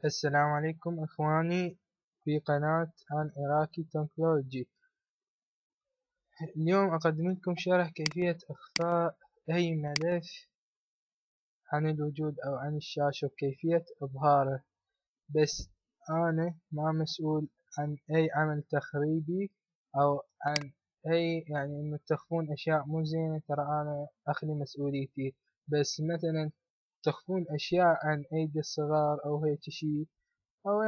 السلام عليكم إخواني في قناة عن عراقي تكنولوجي. اليوم أقدم لكم شرح كيفية إخفاء أي ملف عن الوجود أو عن الشاشة وكيفية إظهاره. بس أنا ما مسؤول عن أي عمل تخريبي أو عن أي إنه تخفون أشياء مو زينة، ترى أنا أخلي مسؤوليتي. بس مثلا تخفون أشياء عن أيدي الصغار أو هيك شي، أو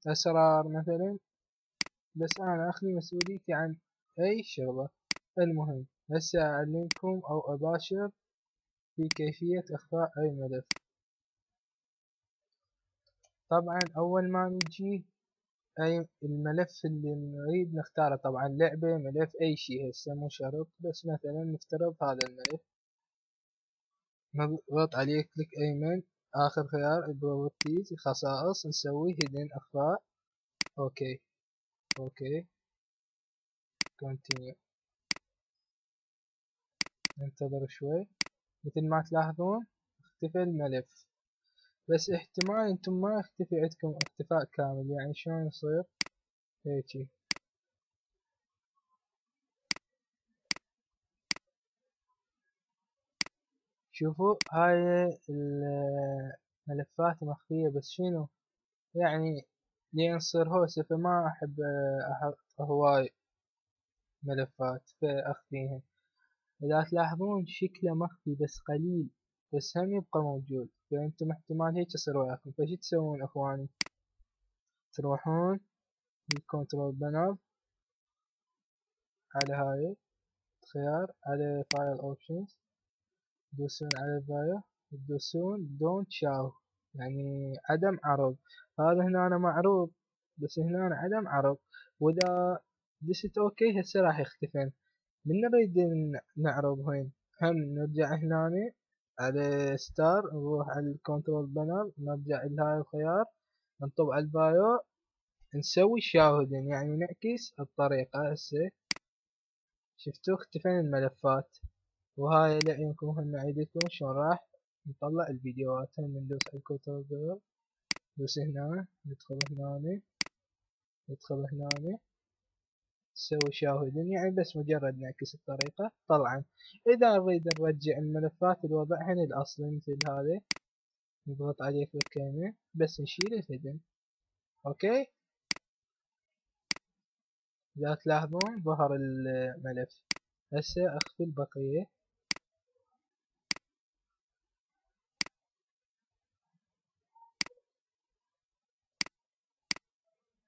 أسرار مثلا، بس أنا أخلي مسؤوليتي عن أي شغلة. المهم هسه أعلمكم أو أباشر في كيفية إخفاء أي ملف. طبعا أول ما نجي أي الملف اللي نريد نختاره، طبعا لعبة، ملف، أي شي، هسه مو شرط، بس مثلا نفترض هذا الملف، نضغط عليه كليك أيمن، آخر خيار بروبرتيز، خصائص، نسوي هيدن إخفاء. أوكي أوكي كونتينيو، ننتظر شوي. مثل ما تلاحظون اختفى الملف، بس احتمال انتم ما يختفي عندكم اختفاء كامل. يعني شلون يصير هيجي؟ شوفوا هاي الملفات مخفية، بس شنو يعني لين نصير هوسة، فما احب احط هواي ملفات فاخفيهن. اذا تلاحظون شكله مخفي بس قليل، بس هم يبقى موجود، فانتم احتمال هيك يصير وياكم. فشي تسوون اخواني؟ تروحون بالكنترول بانر على هاي خيار، على فايل اوبشنز، تدوسون على الفايل، تدوسون دونت شاو، يعني عدم عرض. هذا هنا أنا معروض، بس هنا أنا عدم عرض. واذا دست اوكي هسه راح يختفن. من نريد نعرض وين؟ هم نرجع هنا على ستار، نروح على الكنترول بانر، نرجع لهاي الخيار، نطب على البايو، نسوي شاهدين، يعني نعكس الطريقة. هسه شفتوا اختفن الملفات. وهاي لعيونكم هم نعيدكم شلون راح نطلع الفيديوهات. هم ندوس على الكنترول بانر، ندوس هنا، ندخل هنا نسوي شاهدين، يعني بس مجرد نعكس الطريقة. طبعا إذا نريد نرجع الملفات لوضعهن الأصلي مثل هذا، نضغط عليه كليك يمين، بس نشيل الهيدن. أوكي، إذا تلاحظون ظهر الملف. هسه أخفي البقية.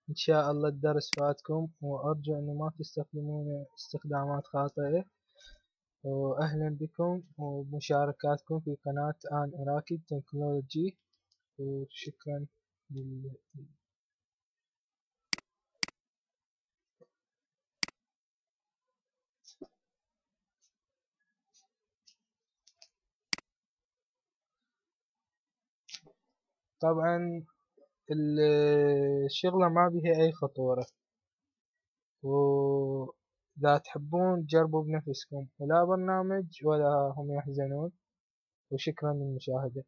إن شاء الله الدرس فاتكم، وأرجو أنه ما تستخدمونه استخدامات خاطئة. وأهلا بكم ومشاركاتكم في قناة آن عراقي تكنولوجي، وشكرا لل... طبعا الشغلة ما بها أي خطورة، وإذا تحبون جربوا بنفسكم، ولا برنامج ولا هم يحزنون. وشكرا للمشاهدة.